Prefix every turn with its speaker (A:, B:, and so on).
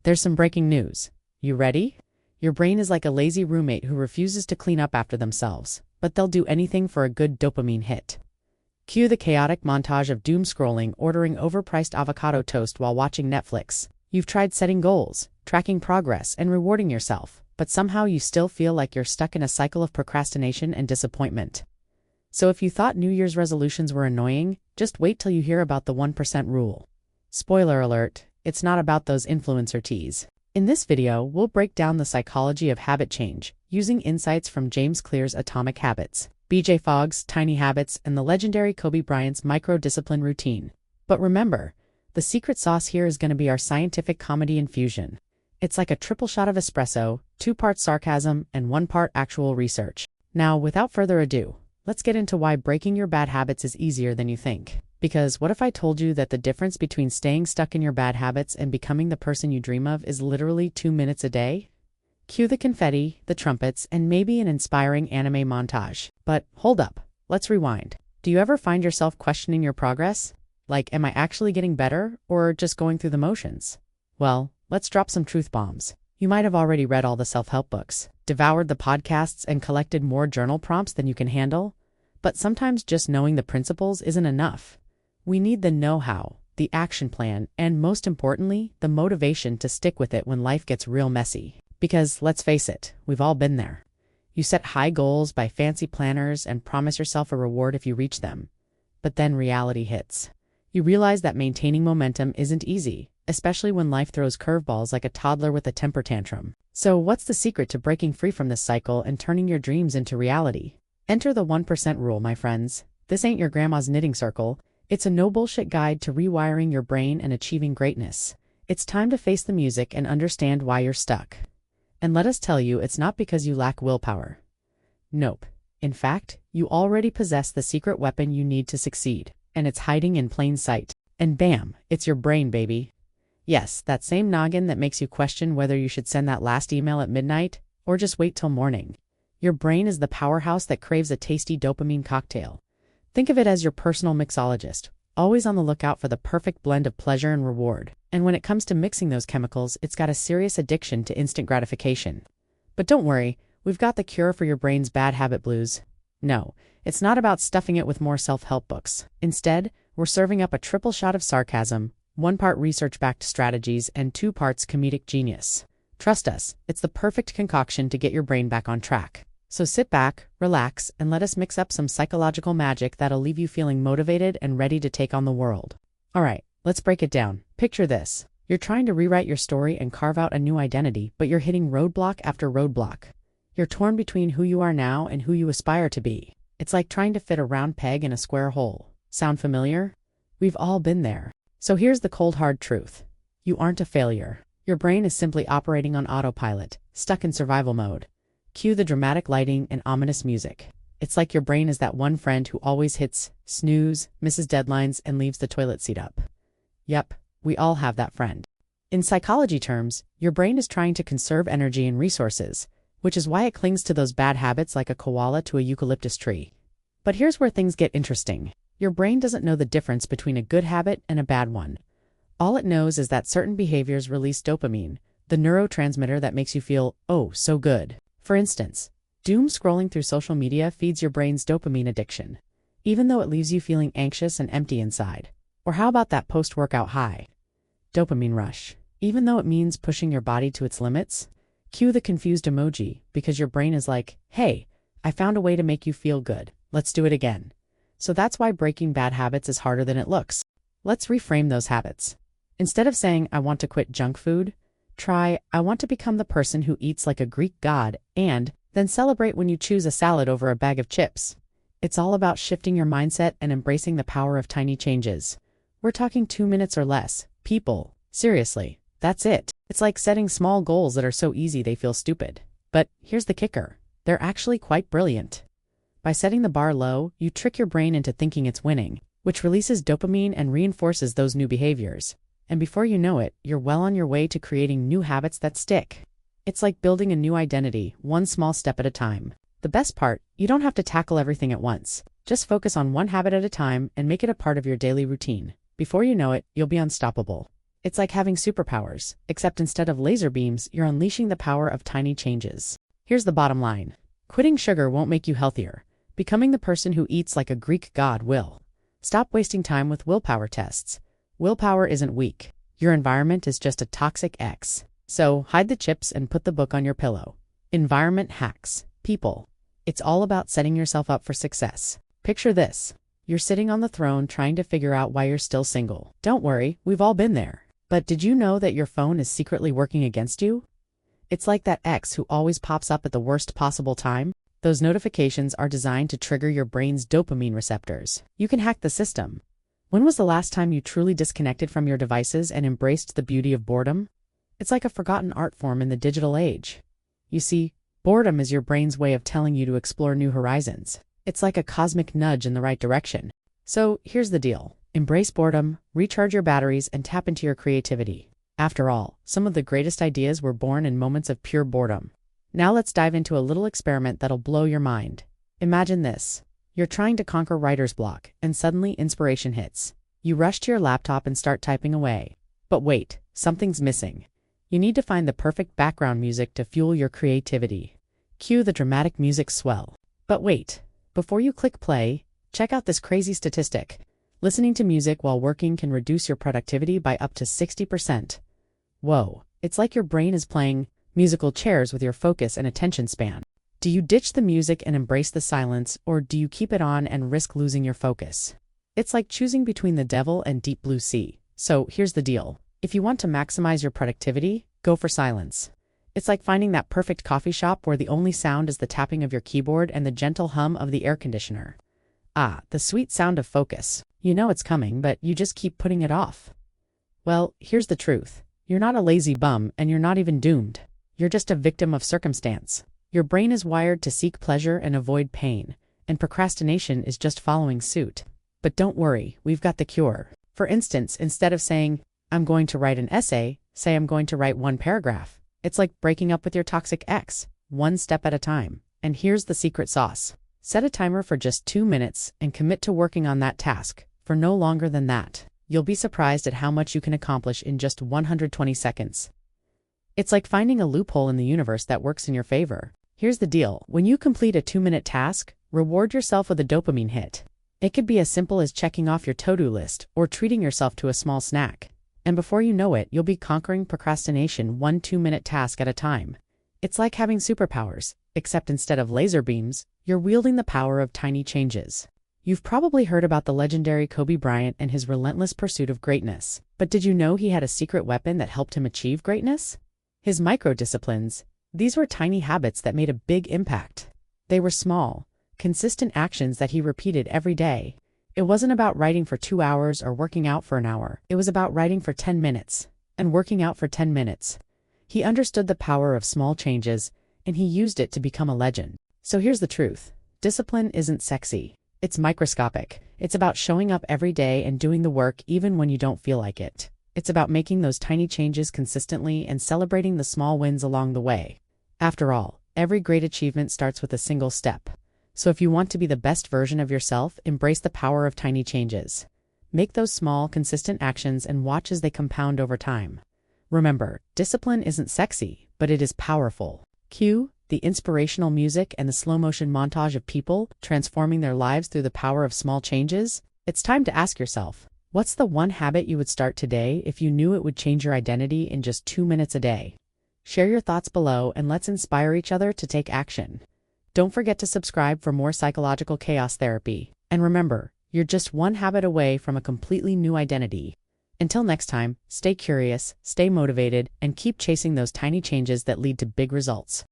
A: There's some breaking news. You ready? Your brain is like a lazy roommate who refuses to clean up after themselves, but they'll do anything for a good dopamine hit. Cue the chaotic montage of doom scrolling, ordering overpriced avocado toast while watching Netflix. You've tried setting goals, tracking progress, and rewarding yourself, but somehow you still feel like you're stuck in a cycle of procrastination and disappointment. So if you thought New Year's resolutions were annoying, just wait till you hear about the 1% rule. Spoiler alert, it's not about those influencer teas. In this video, we'll break down the psychology of habit change, using insights from James Clear's Atomic Habits, BJ Fogg's Tiny Habits, and the legendary Kobe Bryant's micro-discipline routine. But remember, the secret sauce here is going to be our scientific comedy infusion. It's like a triple shot of espresso, 2 parts sarcasm, and 1 part actual research. Now, without further ado, let's get into why breaking your bad habits is easier than you think. Because what if I told you that the difference between staying stuck in your bad habits and becoming the person you dream of is literally 2 minutes a day? Cue the confetti, the trumpets, and maybe an inspiring anime montage. But hold up, let's rewind. Do you ever find yourself questioning your progress? Like, am I actually getting better, or just going through the motions? Well, let's drop some truth bombs. You might have already read all the self-help books, devoured the podcasts, and collected more journal prompts than you can handle. But sometimes just knowing the principles isn't enough. We need the know-how, the action plan, and most importantly, the motivation to stick with it when life gets real messy. Because, let's face it, we've all been there. You set high goals, buy fancy planners, and promise yourself a reward if you reach them. But then reality hits. You realize that maintaining momentum isn't easy, especially when life throws curveballs like a toddler with a temper tantrum. So what's the secret to breaking free from this cycle and turning your dreams into reality? Enter the 1% rule, my friends. This ain't your grandma's knitting circle. It's a no-bullshit guide to rewiring your brain and achieving greatness. It's time to face the music and understand why you're stuck. And let us tell you, it's not because you lack willpower. Nope. In fact, you already possess the secret weapon you need to succeed, and it's hiding in plain sight. And bam, it's your brain, baby. Yes, that same noggin that makes you question whether you should send that last email at midnight, or just wait till morning. Your brain is the powerhouse that craves a tasty dopamine cocktail. Think of it as your personal mixologist, always on the lookout for the perfect blend of pleasure and reward. And when it comes to mixing those chemicals, it's got a serious addiction to instant gratification. But don't worry, we've got the cure for your brain's bad habit blues. No, it's not about stuffing it with more self-help books. Instead, we're serving up a triple shot of sarcasm, 1 part research-backed strategies, and 2 parts comedic genius. Trust us, it's the perfect concoction to get your brain back on track. So sit back, relax, and let us mix up some psychological magic that'll leave you feeling motivated and ready to take on the world. Alright, let's break it down. Picture this. You're trying to rewrite your story and carve out a new identity, but you're hitting roadblock after roadblock. You're torn between who you are now and who you aspire to be. It's like trying to fit a round peg in a square hole. Sound familiar? We've all been there. So here's the cold hard truth. You aren't a failure. Your brain is simply operating on autopilot, stuck in survival mode. Cue the dramatic lighting and ominous music. It's like your brain is that one friend who always hits snooze, misses deadlines, and leaves the toilet seat up. Yep, we all have that friend. In psychology terms, your brain is trying to conserve energy and resources, which is why it clings to those bad habits like a koala to a eucalyptus tree. But here's where things get interesting. Your brain doesn't know the difference between a good habit and a bad one. All it knows is that certain behaviors release dopamine, the neurotransmitter that makes you feel, oh, so good. For instance, doom scrolling through social media feeds your brain's dopamine addiction, even though it leaves you feeling anxious and empty inside. Or how about that post-workout high? Dopamine rush. Even though it means pushing your body to its limits? Cue the confused emoji, because your brain is like, hey, I found a way to make you feel good. Let's do it again. So that's why breaking bad habits is harder than it looks. Let's reframe those habits. Instead of saying, I want to quit junk food, try, I want to become the person who eats like a Greek god, and then celebrate when you choose a salad over a bag of chips. It's all about shifting your mindset and embracing the power of tiny changes. We're talking 2 minutes or less. People, seriously, that's it. It's like setting small goals that are so easy they feel stupid. But here's the kicker. They're actually quite brilliant. By setting the bar low, you trick your brain into thinking it's winning, which releases dopamine and reinforces those new behaviors. And before you know it, you're well on your way to creating new habits that stick. It's like building a new identity, one small step at a time. The best part, you don't have to tackle everything at once. Just focus on one habit at a time and make it a part of your daily routine. Before you know it, you'll be unstoppable. It's like having superpowers, except instead of laser beams, you're unleashing the power of tiny changes. Here's the bottom line. Quitting sugar won't make you healthier. Becoming the person who eats like a Greek god will. Stop wasting time with willpower tests. Willpower isn't weak. Your environment is just a toxic X. So hide the chips and put the book on your pillow. Environment hacks. People. It's all about setting yourself up for success. Picture this. You're sitting on the throne trying to figure out why you're still single. Don't worry, we've all been there. But did you know that your phone is secretly working against you? It's like that ex who always pops up at the worst possible time. Those notifications are designed to trigger your brain's dopamine receptors. You can hack the system. When was the last time you truly disconnected from your devices and embraced the beauty of boredom? It's like a forgotten art form in the digital age. You see, boredom is your brain's way of telling you to explore new horizons. It's like a cosmic nudge in the right direction. So here's the deal. Embrace boredom, recharge your batteries, and tap into your creativity. After all, some of the greatest ideas were born in moments of pure boredom. Now let's dive into a little experiment that'll blow your mind. Imagine this. You're trying to conquer writer's block, and suddenly inspiration hits. You rush to your laptop and start typing away. But wait, something's missing. You need to find the perfect background music to fuel your creativity. Cue the dramatic music swell. But wait, before you click play, check out this crazy statistic. Listening to music while working can reduce your productivity by up to 60%. Whoa, it's like your brain is playing musical chairs with your focus and attention span. Do you ditch the music and embrace the silence, or do you keep it on and risk losing your focus? It's like choosing between the devil and deep blue sea. So here's the deal. If you want to maximize your productivity, go for silence. It's like finding that perfect coffee shop where the only sound is the tapping of your keyboard and the gentle hum of the air conditioner. Ah, the sweet sound of focus. You know it's coming, but you just keep putting it off. Well, here's the truth. You're not a lazy bum, and you're not even doomed. You're just a victim of circumstance. Your brain is wired to seek pleasure and avoid pain, and procrastination is just following suit. But don't worry, we've got the cure. For instance, instead of saying, I'm going to write an essay, say I'm going to write one paragraph. It's like breaking up with your toxic ex, one step at a time. And here's the secret sauce. Set a timer for just 2 minutes and commit to working on that task for no longer than that. You'll be surprised at how much you can accomplish in just 120 seconds. It's like finding a loophole in the universe that works in your favor. Here's the deal. When you complete a 2-minute task, reward yourself with a dopamine hit. It could be as simple as checking off your to-do list or treating yourself to a small snack. And before you know it, you'll be conquering procrastination one 2-minute task at a time. It's like having superpowers, except instead of laser beams, you're wielding the power of tiny changes. You've probably heard about the legendary Kobe Bryant and his relentless pursuit of greatness. But did you know he had a secret weapon that helped him achieve greatness? His micro-disciplines. These were tiny habits that made a big impact. They were small, consistent actions that he repeated every day. It wasn't about writing for 2 hours or working out for an hour. It was about writing for 10 minutes and working out for 10 minutes. He understood the power of small changes, and he used it to become a legend. So here's the truth. Discipline isn't sexy. It's microscopic. It's about showing up every day and doing the work even when you don't feel like it. It's about making those tiny changes consistently and celebrating the small wins along the way. After all, every great achievement starts with a single step. So if you want to be the best version of yourself, embrace the power of tiny changes. Make those small, consistent actions and watch as they compound over time. Remember, discipline isn't sexy, but it is powerful. Cue the inspirational music and the slow-motion montage of people transforming their lives through the power of small changes. It's time to ask yourself, what's the one habit you would start today if you knew it would change your identity in just 2 minutes a day? Share your thoughts below and let's inspire each other to take action. Don't forget to subscribe for more psychological chaos therapy. And remember, you're just one habit away from a completely new identity. Until next time, stay curious, stay motivated, and keep chasing those tiny changes that lead to big results.